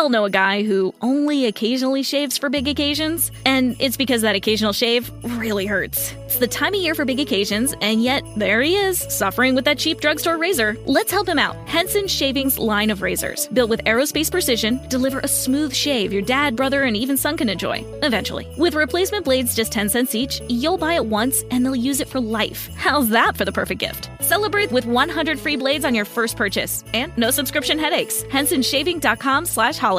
all know a guy who only occasionally shaves for big occasions, and it's because that occasional shave really hurts. It's the time of year for big occasions, and yet there he is, suffering with that cheap drugstore razor. Let's help him out. Henson Shaving's line of razors, built with aerospace precision, deliver a smooth shave your dad, brother, and even son can enjoy, eventually. With replacement blades just 10 cents each, you'll buy it once, and they'll use it for life. How's that for the perfect gift? Celebrate with 100 free blades on your first purchase, and no subscription headaches. HensonShaving.com/holiday.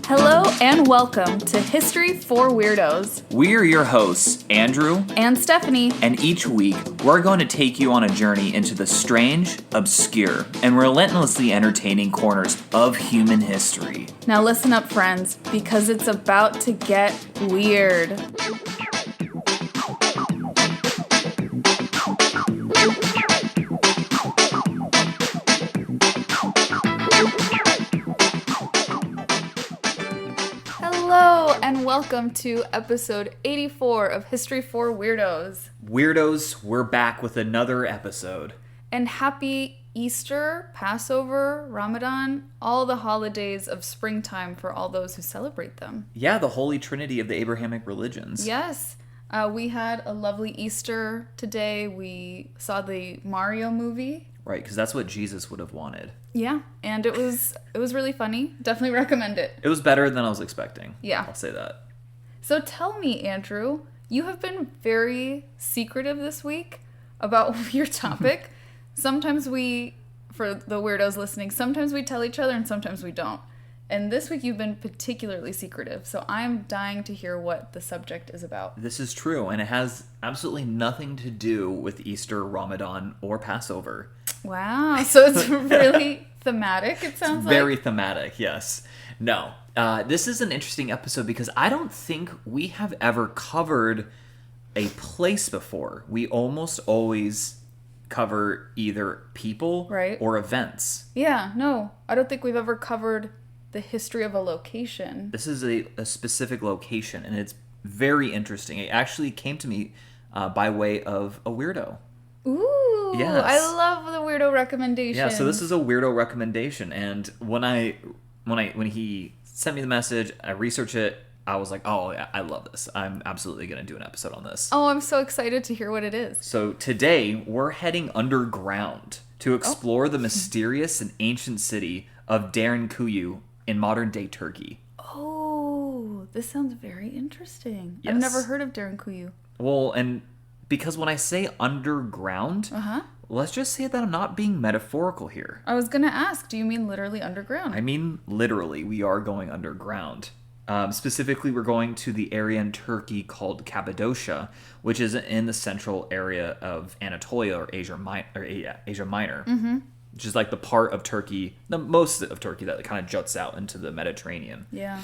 Hello and welcome to History for Weirdos. We're your hosts, Andrew and Stephanie. And each week, we're going to take you on a journey into the strange, obscure, and relentlessly entertaining corners of human history. Now listen up, friends, because it's about to get weird. Hello and welcome to episode 84 of History for Weirdos. Weirdos, we're back with another episode. And happy Easter, Passover, Ramadan, all the holidays of springtime for all those who celebrate them. Yeah, the Holy Trinity of the Abrahamic religions. Yes. We had a lovely Easter today. We saw the Mario movie. Right, because that's what Jesus would have wanted. Yeah, and it was really funny. Definitely recommend it. It was better than I was expecting. Yeah. I'll say that. So tell me, Andrew, you have been very secretive this week about your topic. Sometimes we, for the weirdos listening, sometimes we tell each other and sometimes we don't. And this week you've been particularly secretive, so I'm dying to hear what the subject is about. This is true, and it has absolutely nothing to do with Easter, Ramadan, or Passover. Wow, so it's really thematic, it sounds like? Very thematic, yes. No, this is an interesting episode because I don't think we have ever covered a place before. We almost always cover either people or events. Yeah, no, I don't think we've ever covered the history of a location. This is a specific location, and it's very interesting. It actually came to me by way of a weirdo. Ooh, yes. I love the weirdo recommendation. Yeah, so this is a weirdo recommendation, and when he sent me the message, I researched it. I was like, oh, I love this. I'm absolutely going to do an episode on this. Oh, I'm so excited to hear what it is. So today, we're heading underground to explore the mysterious and ancient city of Derinkuyu in modern-day Turkey. Oh, this sounds very interesting. Yes. I've never heard of Derinkuyu. Well, and because when I say underground, let's just say that I'm not being metaphorical here. I was going to ask, do you mean literally underground? I mean literally. We are going underground. Specifically, we're going to the area in Turkey called Cappadocia, which is in the central area of Anatolia or Asia Minor, which is like the part of Turkey, the most of Turkey that kind of juts out into the Mediterranean. Yeah.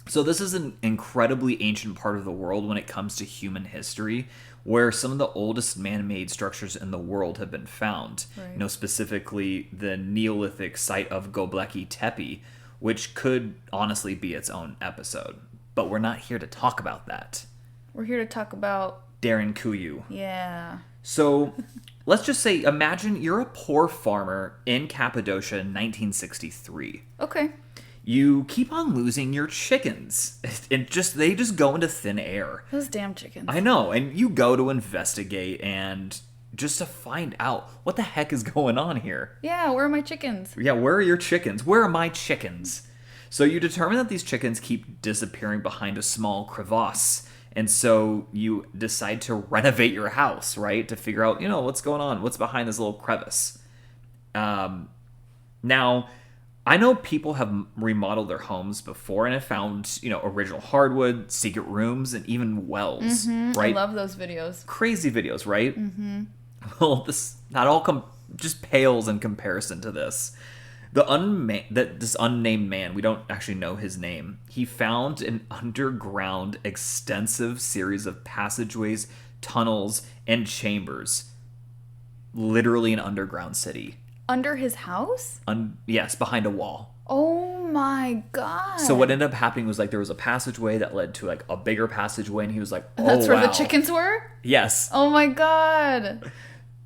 So this is an incredibly ancient part of the world when it comes to human history, where some of the oldest man-made structures in the world have been found. Right. You know, specifically the Neolithic site of Göbekli Tepe, which could honestly be its own episode. But we're not here to talk about that. We're here to talk about Derinkuyu. Yeah. So let's just say, imagine you're a poor farmer in Cappadocia in 1963. Okay. You keep on losing your chickens. They just go into thin air. Those damn chickens. I know. And you go to investigate and just to find out what the heck is going on here. Yeah, where are my chickens? Yeah, where are your chickens? Where are my chickens? So you determine that these chickens keep disappearing behind a small crevasse. And so you decide to renovate your house, right? To figure out, what's going on? What's behind this little crevice? Now, I know people have remodeled their homes before and have found, original hardwood, secret rooms, and even wells, right? I love those videos. Crazy videos, right? Mm-hmm. Well, this not all just pales in comparison to this. This unnamed man, we don't actually know his name. He found an underground, extensive series of passageways, tunnels, and chambers. Literally an underground city. Under his house? Yes, behind a wall. Oh my god. So what ended up happening was there was a passageway that led to a bigger passageway, and he was like, oh, That's where wow. the chickens were? Yes. Oh my god.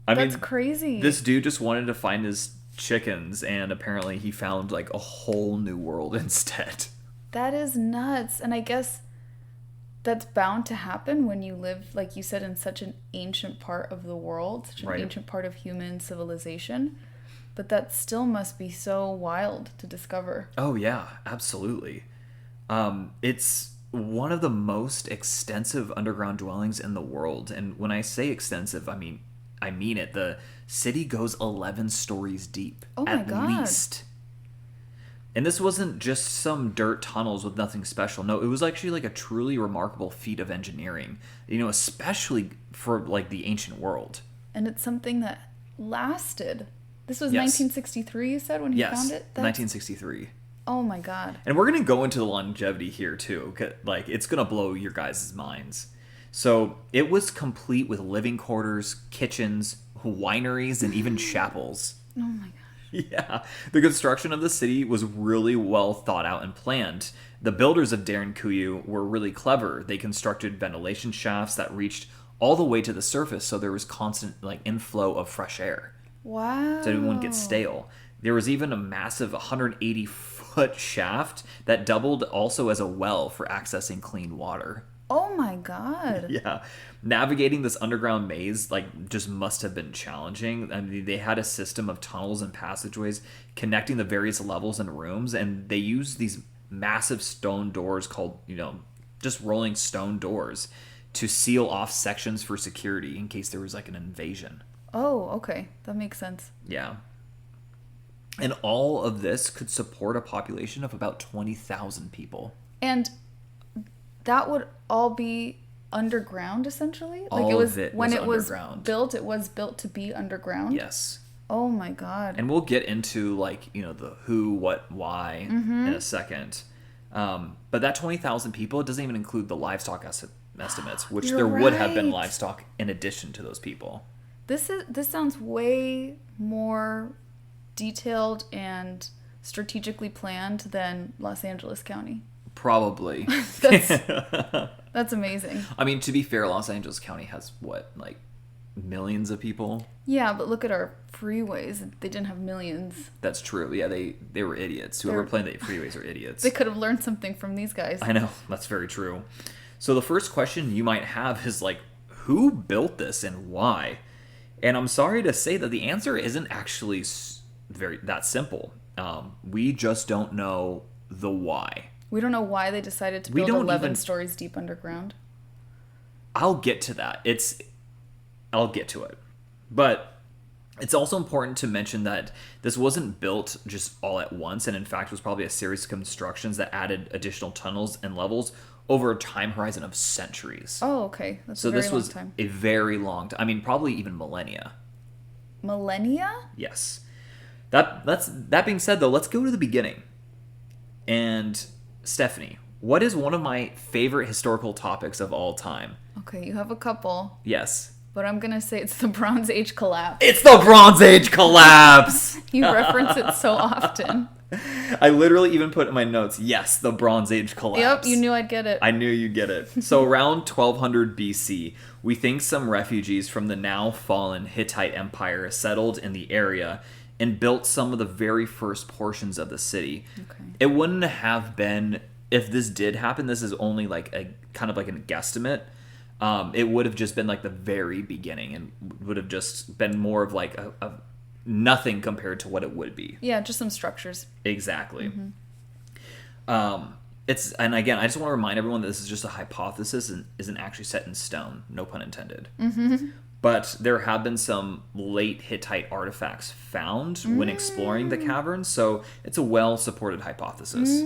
That's crazy. This dude just wanted to find his chickens, and apparently he found like a whole new world instead. That is nuts. And I guess that's bound to happen when you live, like you said, in such an ancient part of the world, such an ancient part of human civilization. But that still must be so wild to discover. Oh, yeah, absolutely. It's one of the most extensive underground dwellings in the world. And when I say extensive, I mean it. The city goes 11 stories deep. Oh my God. At least. And this wasn't just some dirt tunnels with nothing special. No, it was actually like a truly remarkable feat of engineering, especially for like the ancient world. And it's something that lasted. This was 1963, you said, when he found it? 1963. Oh my God. And we're going to go into the longevity here too. Like, it's going to blow your guys' minds. So it was complete with living quarters, kitchens, wineries, and even chapels. Oh my gosh. Yeah. The construction of the city was really well thought out and planned. The builders of Derinkuyu were really clever. They constructed ventilation shafts that reached all the way to the surface, so there was constant like inflow of fresh air. Wow. So it wouldn't get stale. There was even a massive 180-foot shaft that doubled also as a well for accessing clean water. Oh my God. Yeah. Navigating this underground maze just must have been challenging. I mean, they had a system of tunnels and passageways connecting the various levels and rooms, and they used these massive stone doors called, just rolling stone doors to seal off sections for security in case there was like an invasion. Oh, okay. That makes sense. Yeah. And all of this could support a population of about 20,000 people. And that would all be underground, essentially? Like All it was, of it when was it underground. it was built to be underground? Yes. Oh my God. And we'll get into the who, what, why in a second. But that 20,000 people, it doesn't even include the livestock estimates, which You're there would have been right. livestock in addition to those people. This sounds way more detailed and strategically planned than Los Angeles County. Probably. That's amazing. I mean, to be fair, Los Angeles County has millions of people? Yeah, but look at our freeways. They didn't have millions. That's true. Yeah, they were idiots. Whoever planned the freeways are idiots. They could have learned something from these guys. I know. That's very true. So the first question you might have is who built this and why? And I'm sorry to say that the answer isn't actually that simple. We just don't know the why. We don't know why they decided to build 11 stories deep underground. I'll get to that. I'll get to it. But it's also important to mention that this wasn't built just all at once, and in fact was probably a series of constructions that added additional tunnels and levels over a time horizon of centuries. Oh, okay. That's So a very this long was time. a very long time. I mean, probably even millennia. Millennia? Yes. That being said, though, let's go to the beginning. And Stephanie, what is one of my favorite historical topics of all time? Okay, you have a couple, Yes. but I'm going to say it's the Bronze Age collapse. It's the Bronze Age collapse! You reference it so often. I literally even put in my notes, yes, the Bronze Age collapse. Yep, you knew I'd get it. I knew you'd get it. So around 1200 BC, we think some refugees from the now fallen Hittite Empire settled in the area and built some of the very first portions of the city. Okay. It wouldn't have been, if this did happen, this is only a kind of a guesstimate. It would have just been the very beginning and would have just been more of a nothing compared to what it would be. Yeah, just some structures. Exactly. Mm-hmm. And again, I just want to remind everyone that this is just a hypothesis and isn't actually set in stone. No pun intended. Mm-hmm. But there have been some late Hittite artifacts found when exploring the caverns, so it's a well-supported hypothesis.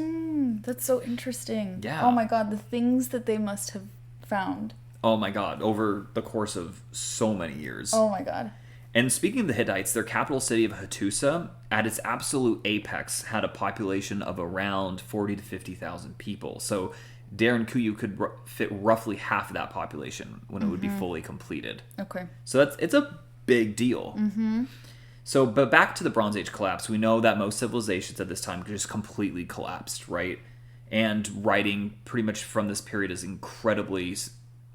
That's so interesting. Yeah. Oh my God, the things that they must have found. Oh my god, over the course of so many years. Oh my God. And speaking of the Hittites, their capital city of Hattusa, at its absolute apex, had a population of around 40 to 50,000 people. So Derinkuyu could fit roughly half of that population when it would be fully completed. Okay. So it's a big deal. Mm-hmm. So, but back to the Bronze Age collapse, we know that most civilizations at this time just completely collapsed, right? And writing pretty much from this period is incredibly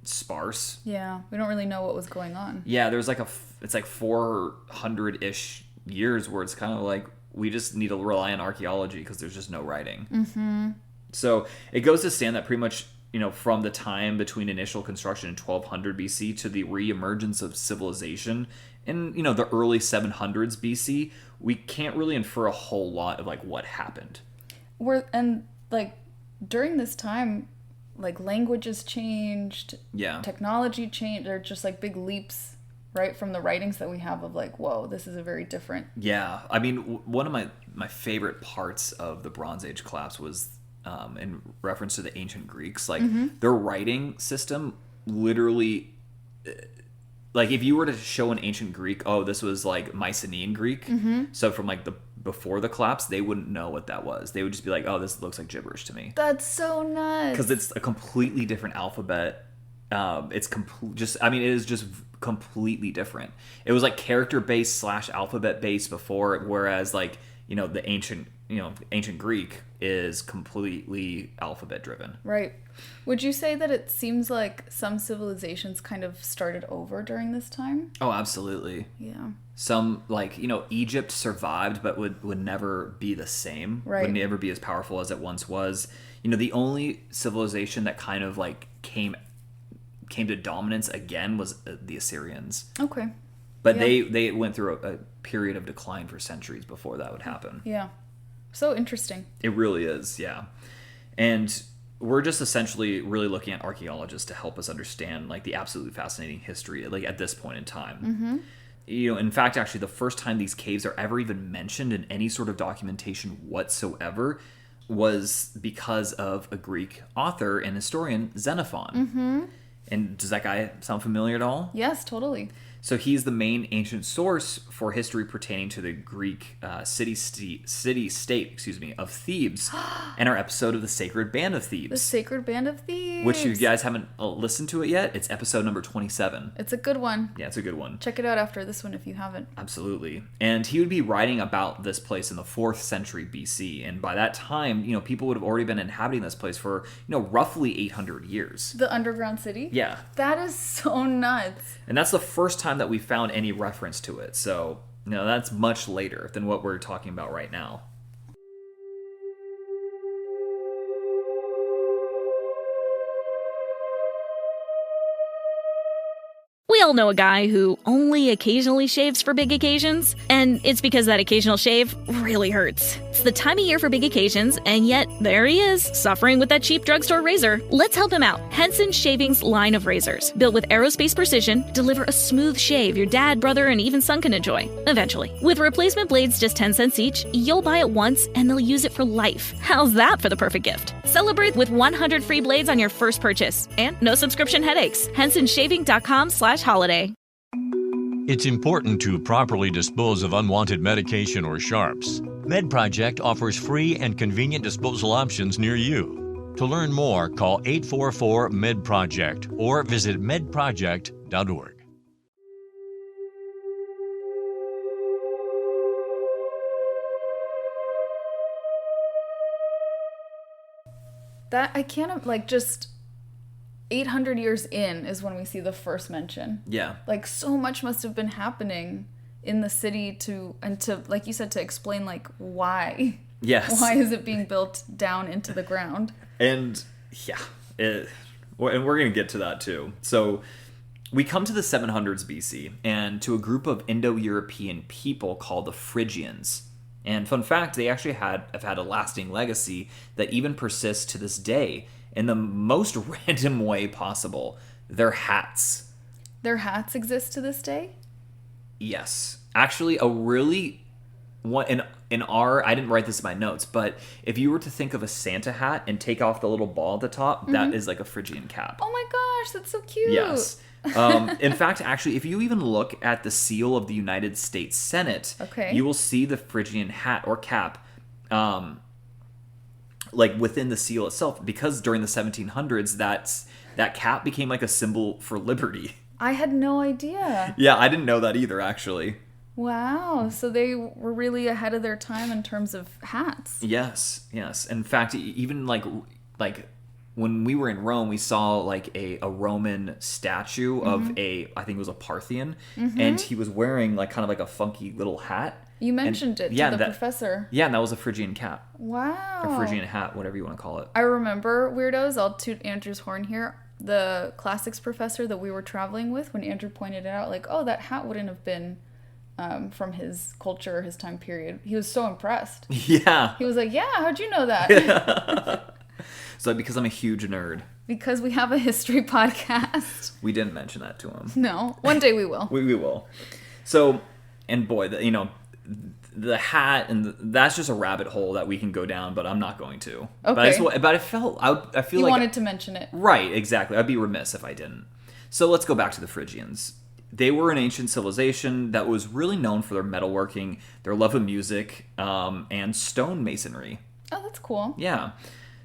sparse. Yeah, we don't really know what was going on. Yeah, there's like it's like 400-ish years where it's kind of like we just need to rely on archaeology because there's just no writing. Mm-hmm. So it goes to stand that pretty much, from the time between initial construction in 1200 BC to the re-emergence of civilization in, the early 700s BC, we can't really infer a whole lot of like what happened. During this time, like languages changed, yeah, technology changed. They're just like big leaps, right, from the writings that we have of like, whoa, this is a very different. Yeah, I mean, one of my favorite parts of the Bronze Age collapse was in reference to the ancient Greeks, like their writing system literally, like if you were to show an ancient Greek, oh, this was like Mycenaean Greek, so from like the before the collapse, they wouldn't know what that was. They would just be like, oh, this looks like gibberish to me. That's so nuts. Because it's a completely different alphabet. It is just completely different. It was like character based / alphabet based before, whereas like, the ancient Greek is completely alphabet driven. Right. Would you say that it seems like some civilizations kind of started over during this time? Oh, absolutely. Yeah. Some, like, Egypt survived, but would never be the same. Right. Would never be as powerful as it once was. The only civilization that kind of, like, came to dominance again was the Assyrians. Okay. But they went through a period of decline for centuries before that would happen. Yeah. So interesting. It really is, yeah. And we're just essentially really looking at archaeologists to help us understand, like, the absolutely fascinating history, like, at this point in time. Mm-hmm. In fact, actually, the first time these caves are ever even mentioned in any sort of documentation whatsoever was because of a Greek author and historian, Xenophon. Mm-hmm. And does that guy sound familiar at all? Yes, totally. So he's the main ancient source for history pertaining to the Greek city-state of Thebes, and our episode of the Sacred Band of Thebes. The Sacred Band of Thebes. Which, if you guys haven't listened to it yet, it's episode number 27. It's a good one. Yeah, it's a good one. Check it out after this one if you haven't. Absolutely. And he would be writing about this place in the 4th century BC, and by that time, people would have already been inhabiting this place for, roughly 800 years. The underground city? Yeah. That is so nuts. And that's the first time that we found any reference to it. So, that's much later than what we're talking about right now. We all know a guy who only occasionally shaves for big occasions, and it's because that occasional shave really hurts. It's the time of year for big occasions, and yet there he is, suffering with that cheap drugstore razor. Let's help him out. Henson Shaving's line of razors, built with aerospace precision, deliver a smooth shave your dad, brother, and even son can enjoy, eventually. With replacement blades just 10 cents each, you'll buy it once, and they'll use it for life. How's that for the perfect gift? Celebrate with 100 free blades on your first purchase, and no subscription headaches. HensonShaving.com/holiday. It's important to properly dispose of unwanted medication or sharps. MedProject offers free and convenient disposal options near you. To learn more, call 844-MED-PROJECT or visit medproject.org. That I can't, like, just 800 years in is when we see the first mention. Yeah. Like, so much must have been happening in the city to, like you said, to explain, like, why. Yes. Why is it being built down into the ground? And, yeah. And we're going to get to that, too. So, we come to the 700s BC, and to a group of Indo-European people called the Phrygians. And fun fact, they actually have had a lasting legacy that even persists to this day in the most random way possible. Their hats. Their hats exist to this day? Yes. Actually, a really... I didn't write this in my notes, but if you were to think of a Santa hat and take off the little ball at the top, that is like a Phrygian cap. Oh my gosh, that's so cute. Yes. In fact, actually, if you even look at the seal of the United States Senate, you will see the Phrygian hat or cap, like within the seal itself, because during the 1700s, that cap became like a symbol for liberty. I had no idea. Yeah, I didn't know that either, actually. Wow, so they were really ahead of their time in terms of hats. Yes. In fact, even like when we were in Rome, we saw like a Roman statue of I think it was a Parthian, and he was wearing like kind of like a funky little hat. You mentioned it to the professor. Yeah, and that was a Phrygian cap. Wow. A Phrygian hat, whatever you want to call it. I remember, weirdos, I'll toot Andrew's horn here. The classics professor that we were traveling with, when Andrew pointed it out, like, oh, that hat wouldn't have been from his culture, his time period. He was so impressed. Yeah. He was like, yeah, how'd you know that? So because I'm a huge nerd. Because we have a history podcast. We didn't mention that to him. No. One day we will. We will. So, and boy, the hat, and that's just a rabbit hole that we can go down, but I'm not going to. Okay. But I feel you like... wanted to mention it. Right, exactly. I'd be remiss if I didn't. So let's go back to the Phrygians. They were an ancient civilization that was really known for their metalworking, their love of music, and stone masonry. Oh, that's cool. Yeah.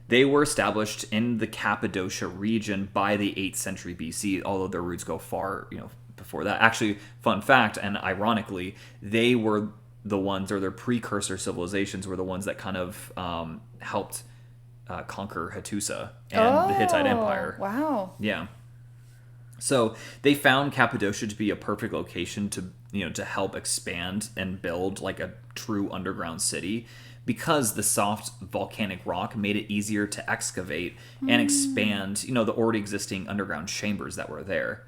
They were established in the Cappadocia region by the 8th century BC, although their roots go far, before that. Actually, fun fact, and ironically, they were the ones, or their precursor civilizations were the ones that kind of helped conquer Hattusa and the Hittite Empire. Wow. Yeah. So they found Cappadocia to be a perfect location to help expand and build like a true underground city, because the soft volcanic rock made it easier to excavate and expand, the already existing underground chambers that were there.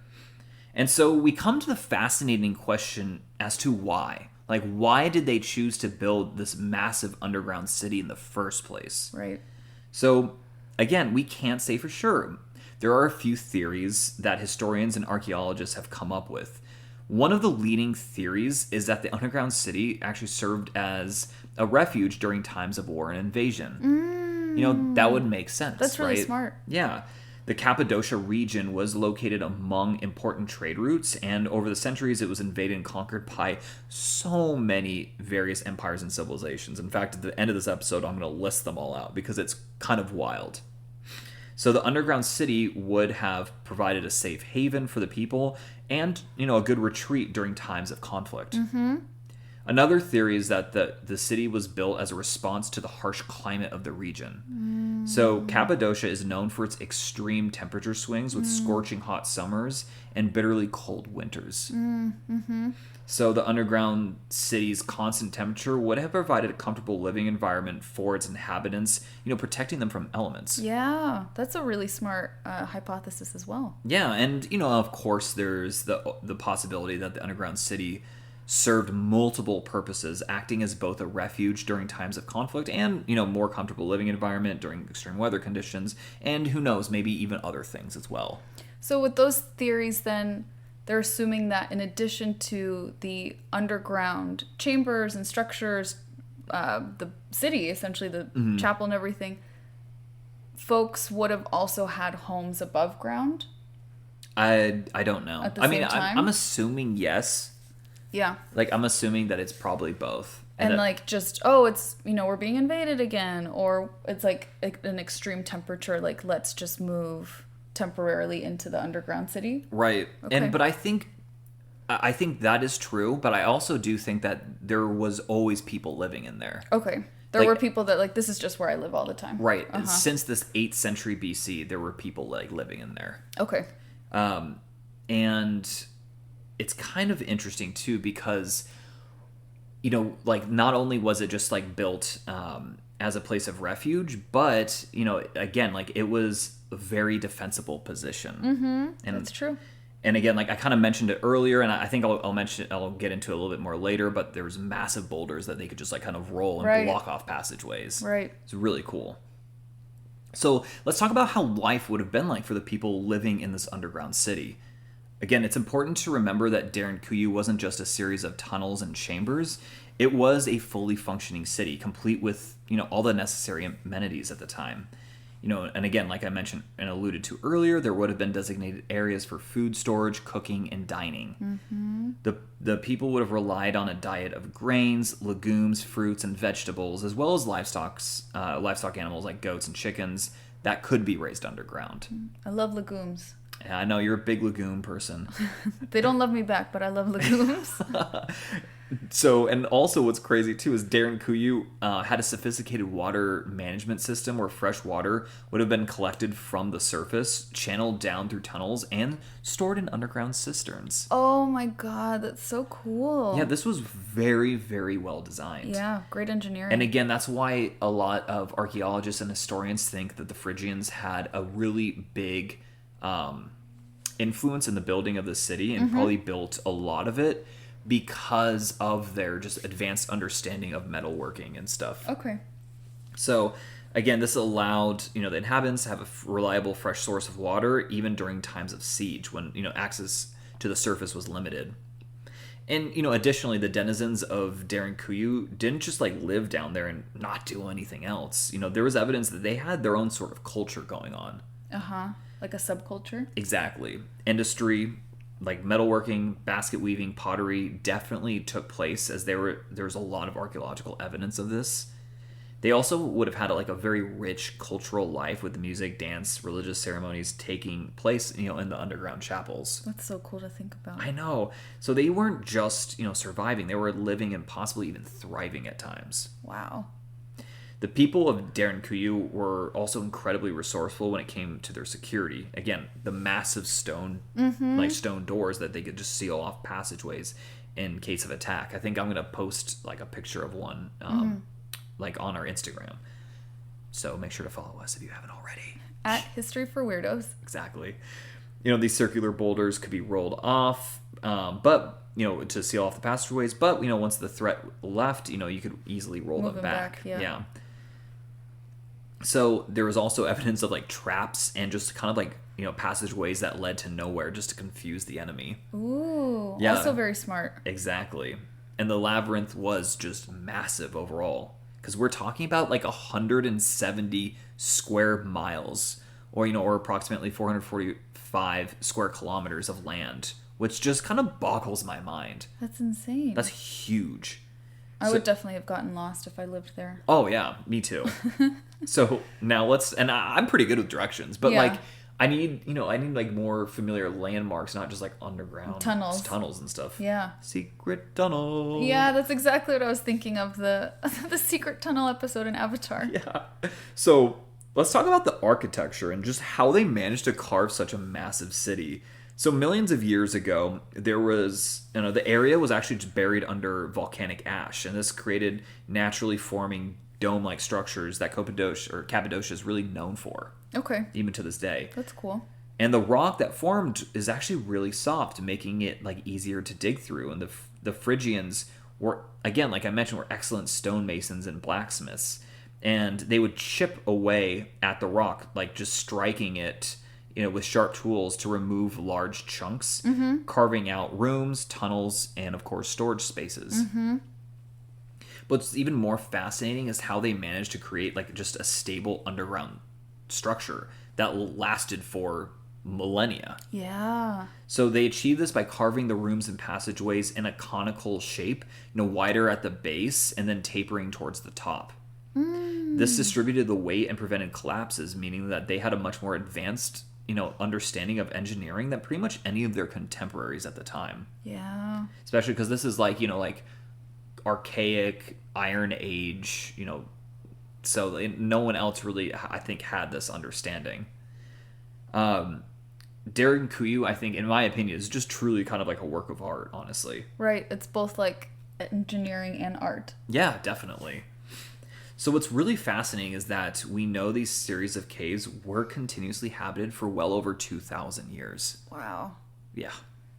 And so we come to the fascinating question as to why. Like, why did they choose to build this massive underground city in the first place? Right. So, again, we can't say for sure. There are a few theories that historians and archaeologists have come up with. One of the leading theories is that the underground city actually served as a refuge during times of war and invasion. That would make sense. That's really right? smart. Yeah. The Cappadocia region was located among important trade routes, and over the centuries it was invaded and conquered by so many various empires and civilizations. In fact, at the end of this episode, I'm going to list them all out because it's kind of wild. So the underground city would have provided a safe haven for the people and, a good retreat during times of conflict. Another theory is that the city was built as a response to the harsh climate of the region. So Cappadocia is known for its extreme temperature swings with scorching hot summers and bitterly cold winters. So the underground city's constant temperature would have provided a comfortable living environment for its inhabitants, protecting them from elements. Yeah, that's a really smart hypothesis as well. Yeah, and, of course, there's the possibility that the underground city served multiple purposes, acting as both a refuge during times of conflict and, more comfortable living environment during extreme weather conditions, and who knows, maybe even other things as well. So with those theories, then, they're assuming that in addition to the underground chambers and structures, the city, essentially the chapel and everything, folks would have also had homes above ground? I don't know. At the same time? I'm assuming yes. Yeah. Like, I'm assuming that it's probably both. And it's, we're being invaded again. Or it's like an extreme temperature, like, let's just move temporarily into the underground city. Right. Okay. But I think that is true, but I also do think that there was always people living in there. Okay. There were people that, this is just where I live all the time. Right. Since this 8th century BC, there were people, living in there. Okay. And it's kind of interesting, too, because, not only was it just, built as a place of refuge, but, again, it was a very defensible position. And that's true. And again, I kind of mentioned it earlier, and I think I'll get into it a little bit more later, but there was massive boulders that they could just kind of roll and block off passageways. Right. It's really cool. So let's talk about how life would have been like for the people living in this underground city. Again, it's important to remember that Derinkuyu wasn't just a series of tunnels and chambers. It was a fully functioning city, complete with, all the necessary amenities at the time. And again, like I mentioned and alluded to earlier, there would have been designated areas for food storage, cooking, and dining. The people would have relied on a diet of grains, legumes, fruits, and vegetables, as well as livestock animals like goats and chickens that could be raised underground. I love legumes. I know you're a big legume person. They don't love me back, but I love legumes. So, and also what's crazy too is Derinkuyu had a sophisticated water management system where fresh water would have been collected from the surface, channeled down through tunnels, and stored in underground cisterns. Oh my god, that's so cool. Yeah, this was very, very well designed. Yeah, great engineering. And again, that's why a lot of archaeologists and historians think that the Phrygians had a really big influence in the building of the city and probably built a lot of it because of their just advanced understanding of metalworking and stuff. Okay. So again, this allowed, the inhabitants to have a reliable fresh source of water even during times of siege when, access to the surface was limited. And, additionally, the denizens of Derinkuyu didn't just live down there and not do anything else. There was evidence that they had their own sort of culture going on. Like a subculture? Exactly. Industry, like metalworking, basket weaving, pottery definitely took place as there's a lot of archaeological evidence of this. They also would have had a very rich cultural life with music, dance, religious ceremonies taking place, in the underground chapels. That's so cool to think about. I know. So they weren't just, surviving. They were living and possibly even thriving at times. Wow. The people of Derinkuyu were also incredibly resourceful when it came to their security. Again, the massive stone doors that they could just seal off passageways in case of attack. I think I'm going to post a picture of one on our Instagram. So make sure to follow us if you haven't already. At History for Weirdos. Exactly. These circular boulders could be rolled off, but to seal off the passageways. But once the threat left, you could easily roll them back. Yeah. So there was also evidence of traps and just kind of passageways that led to nowhere just to confuse the enemy. Ooh. Yeah. Also very smart. Exactly. And the labyrinth was just massive overall. Because we're talking about 170 square miles or approximately 445 square kilometers of land, which just kind of boggles my mind. That's insane. That's huge. I would definitely have gotten lost if I lived there. Oh yeah, me too. So now I'm pretty good with directions, but Yeah. I need more familiar landmarks, not just underground tunnels and stuff. Yeah. Secret tunnel. Yeah, that's exactly what I was thinking of, the secret tunnel episode in Avatar. Yeah. So let's talk about the architecture and just how they managed to carve such a massive city. So millions of years ago, there was, the area was actually just buried under volcanic ash, and this created naturally forming dome-like structures that Cappadocia is really known for. Okay. Even to this day. That's cool. And the rock that formed is actually really soft, making it easier to dig through. And the Phrygians were, again, like I mentioned, were excellent stonemasons and blacksmiths. And they would chip away at the rock, just striking it, with sharp tools to remove large chunks, carving out rooms, tunnels, and of course storage spaces. But what's even more fascinating is how they managed to create just a stable underground structure that lasted for millennia. Yeah. So they achieved this by carving the rooms and passageways in a conical shape, wider at the base and then tapering towards the top. This distributed the weight and prevented collapses, meaning that they had a much more advanced, understanding of engineering than pretty much any of their contemporaries at the time. Yeah. Especially because this is archaic Iron Age, so no one else really, I think, had this understanding. Derinkuyu, I think, in my opinion, is just truly kind of a work of art, honestly. Right. It's both engineering and art. Yeah, definitely. So what's really fascinating is that we know these series of caves were continuously habited for well over 2,000 years. Wow. Yeah.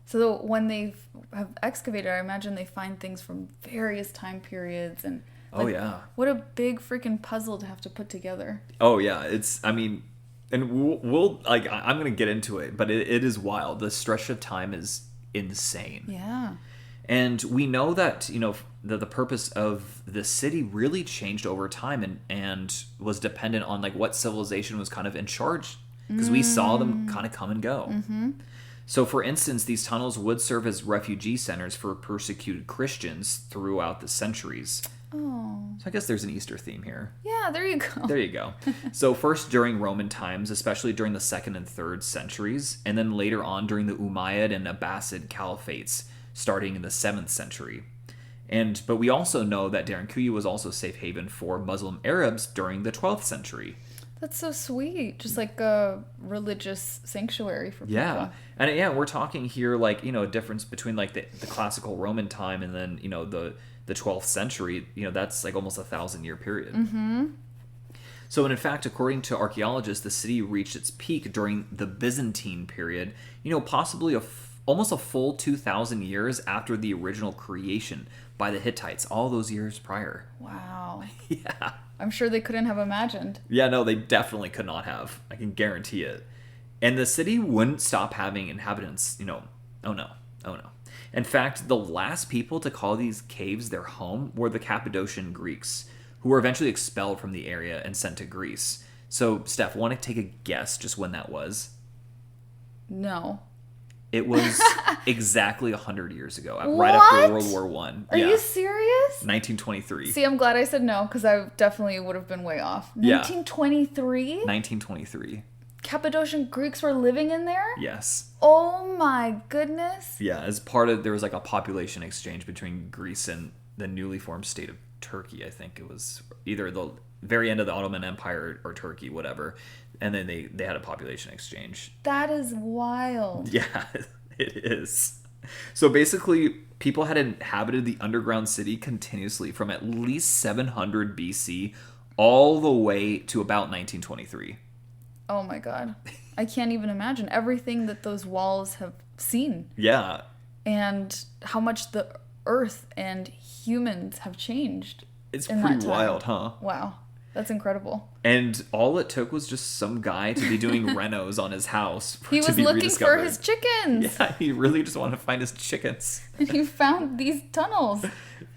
So when they have excavated, I imagine they find things from various time periods and oh yeah. What a big freaking puzzle to have to put together. Oh yeah, and we'll I'm going to get into it, but it is wild. The stretch of time is insane. Yeah. And we know that, that the purpose of the city really changed over time and was dependent on what civilization was kind of in charge, because we saw them kind of come and go. So for instance, these tunnels would serve as refugee centers for persecuted Christians throughout the centuries. Oh. So I guess there's an Easter theme here. Yeah, there you go. There you go. So first during Roman times, especially during the 2nd and 3rd centuries, and then later on during the Umayyad and Abbasid caliphates, starting in the 7th century. But we also know that Derinkuyu was also a safe haven for Muslim Arabs during the 12th century. That's so sweet. Just like a religious sanctuary for people. Yeah. And yeah, we're talking here like, a difference between like the classical Roman time and then, the 12th century. That's like almost 1,000-year period. Mm-hmm. So, in fact, according to archaeologists, the city reached its peak during the Byzantine period, possibly almost a full 2,000 years after the original creation by the Hittites, all those years prior. Wow. Yeah. I'm sure they couldn't have imagined. Yeah, no, they definitely could not have. I can guarantee it. And the city wouldn't stop having inhabitants, oh no. In fact, the last people to call these caves their home were the Cappadocian Greeks, who were eventually expelled from the area and sent to Greece. So, Steph, want to take a guess just when that was? No. It was exactly 100 years ago, right What? after World War One. Are you serious? 1923. See, I'm glad I said no, because I definitely would have been way off. Yeah. 1923? 1923. Cappadocian Greeks were living in there? Yes. Oh my goodness. Yeah, as part of, there was like a population exchange between Greece and the newly formed state of Turkey. I think it was either the very end of the Ottoman Empire or Turkey, whatever. And then they had a population exchange. That is wild. Yeah, it is. So basically, people had inhabited the underground city continuously from at least 700 BC all the way to about 1923. Oh my god. I can't even imagine everything that those walls have seen. Yeah. And how much the earth and humans have changed. It's in pretty that time. wild, huh? Wow. That's incredible. And all it took was just some guy to be doing renos on his house He to was be looking for rediscovered. his chickens. Yeah, he really just wanted to find his chickens. And he found these tunnels.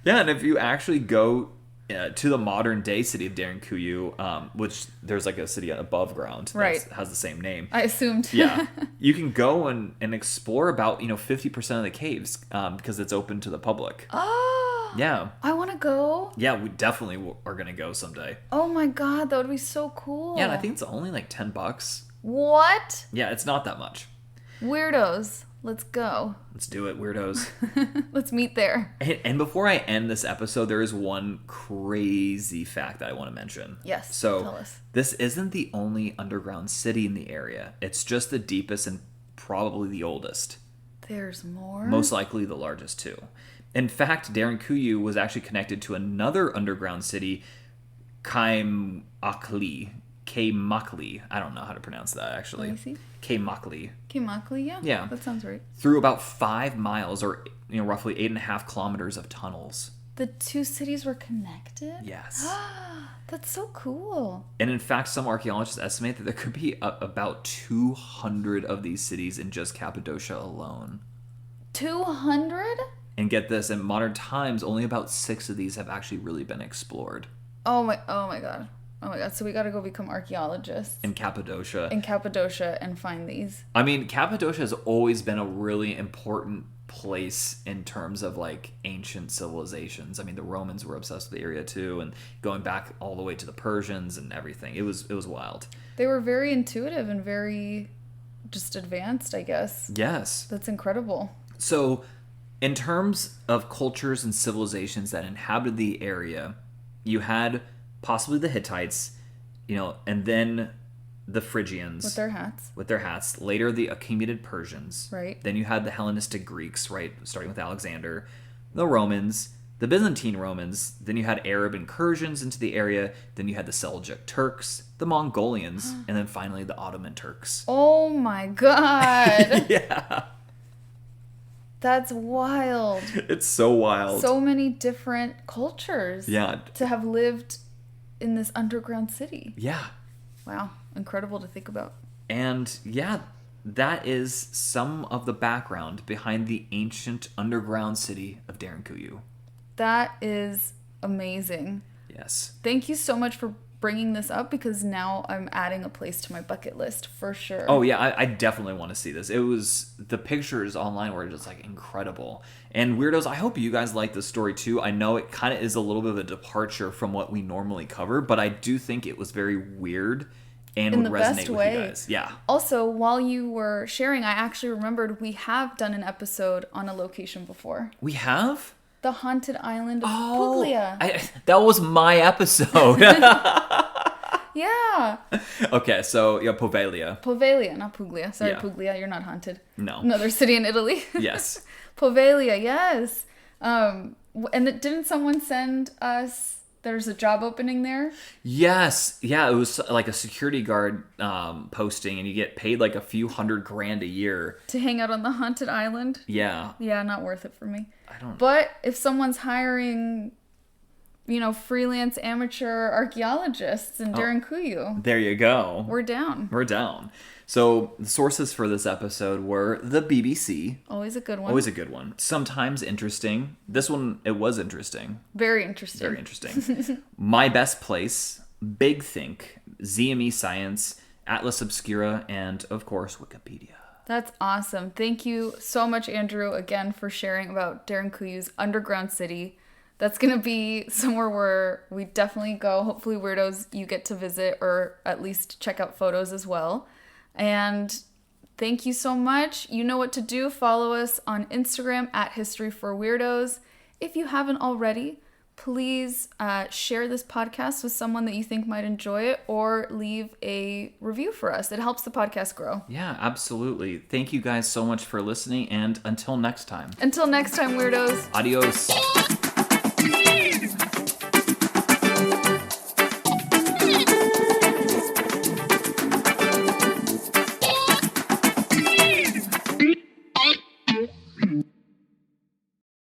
Yeah, and if you actually go to the modern day city of Derinkuyu, which there's like a city above ground that Right. has the same name. I assumed. Yeah, you can go and explore about 50% of the caves because it's open to the public. Oh. Yeah, I want to go. yeah, we definitely are gonna go someday. Oh my god, that would be so cool. Yeah, and I think it's only like $10. What? Yeah, it's not that much. Weirdos. Let's go. Let's do it, weirdos. Let's meet there. And before I end this episode, there is one crazy fact that I want to mention. Yes, So tell us. this isn't the only underground city in the area. It's just the deepest and probably the oldest. There's more? Most likely the largest too. In fact, Derinkuyu was actually connected to another underground city, Kaimakli. I don't know how to pronounce that actually. Let me see. Kaimakli. Kimakli, yeah? Yeah. That sounds right. Through about 5 miles or roughly 8.5 kilometers of tunnels. The two cities were connected? Yes. That's so cool. And in fact, some archaeologists estimate that there could be about 200 of these cities in just Cappadocia alone. 200? And get this, in modern times, only about 6 of these have actually really been explored. Oh my god. Oh my god. So we gotta go become archaeologists In Cappadocia. in Cappadocia and find these. I mean, Cappadocia has always been a really important place in terms of like ancient civilizations. I mean, the Romans were obsessed with the area too, and going back all the way to the Persians and everything. It was wild. They were very intuitive and very just advanced, I guess. Yes. That's incredible. So, in terms of cultures and civilizations that inhabited the area, you had possibly the Hittites, and then the Phrygians. With their hats. Later, the accumulated Persians. Right. Then you had the Hellenistic Greeks, right, starting with Alexander. The Romans. The Byzantine Romans. Then you had Arab incursions into the area. Then you had the Seljuk Turks, the Mongolians, and then finally the Ottoman Turks. Oh my god. Yeah. That's wild. It's so wild. So many different cultures. Yeah. To have lived in this underground city. Yeah. Wow. Incredible to think about. And yeah, that is some of the background behind the ancient underground city of Derinkuyu. That is amazing. Yes. Thank you so much for bringing this up, because now I'm adding a place to my bucket list for sure. Oh yeah, I definitely want to see this. It was, the pictures online were just like incredible. And weirdos, I hope you guys like this story too. I know it kind of is a little bit of a departure from what we normally cover, but I do think it was very weird and in would the resonate best with way. you guys. Yeah. Also, while you were sharing, I actually remembered we have done an episode on a location before. We have? the haunted island of Puglia. That was my episode. Yeah. Okay, so Poveglia. Poveglia, not Puglia. Sorry, Yeah. Puglia, you're not haunted. No. Another city in Italy. Yes. Poveglia, yes. And didn't someone send us... There's a job opening there? Yes. Yeah, it was like a security guard posting, and you get paid like a few $100,000 a year. To hang out on the haunted island? Yeah. Yeah, not worth it for me. I don't... But if someone's hiring, freelance amateur archaeologists in Derinkuyu, There you go. we're down. We're down. So the sources for this episode were the BBC. Always a good one. Always a good one. Sometimes interesting. This one, it was interesting. Very interesting. Very interesting. My Best Place, Big Think, ZME Science, Atlas Obscura, and, of course, Wikipedia. That's awesome. Thank you so much, Andrew, again, for sharing about Derinkuyu's underground city. That's going to be somewhere where we definitely go. Hopefully, Weirdos, you get to visit or at least check out photos as well. And thank you so much. You know what to do. Follow us on Instagram at History for Weirdos. If you haven't already, please share this podcast with someone that you think might enjoy it or leave a review for us. It helps the podcast grow. Yeah, absolutely. Thank you guys so much for listening, and until next time. Until next time, Weirdos. Adios.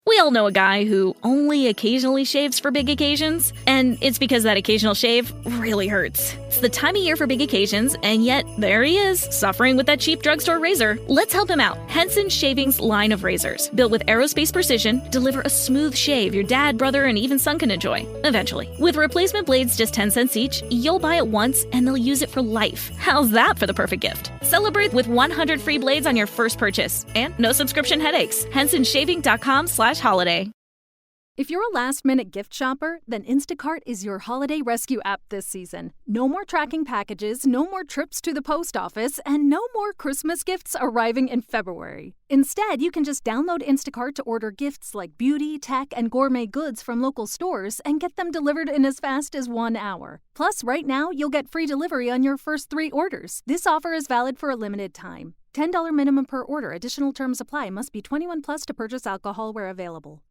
We all know a guy who only occasionally shaves for big occasions, and it's because that occasional shave really hurts. It's the time of year for big occasions, and yet there he is, suffering with that cheap drugstore razor. Let's help him out. Henson Shaving's line of razors, built with aerospace precision, deliver a smooth shave your dad, brother, and even son can enjoy, eventually. With replacement blades just 10 cents each, you'll buy it once, and they'll use it for life. How's that for the perfect gift? Celebrate with 100 free blades on your first purchase, and no subscription headaches. HensonShaving.com/holiday. If you're a last-minute gift shopper, then Instacart is your holiday rescue app this season. No more tracking packages, no more trips to the post office, and no more Christmas gifts arriving in February. Instead, you can just download Instacart to order gifts like beauty, tech, and gourmet goods from local stores and get them delivered in as fast as 1 hour. Plus, right now, you'll get free delivery on your first 3 orders. This offer is valid for a limited time. $10 minimum per order. Additional terms apply. Must be 21 plus to purchase alcohol where available.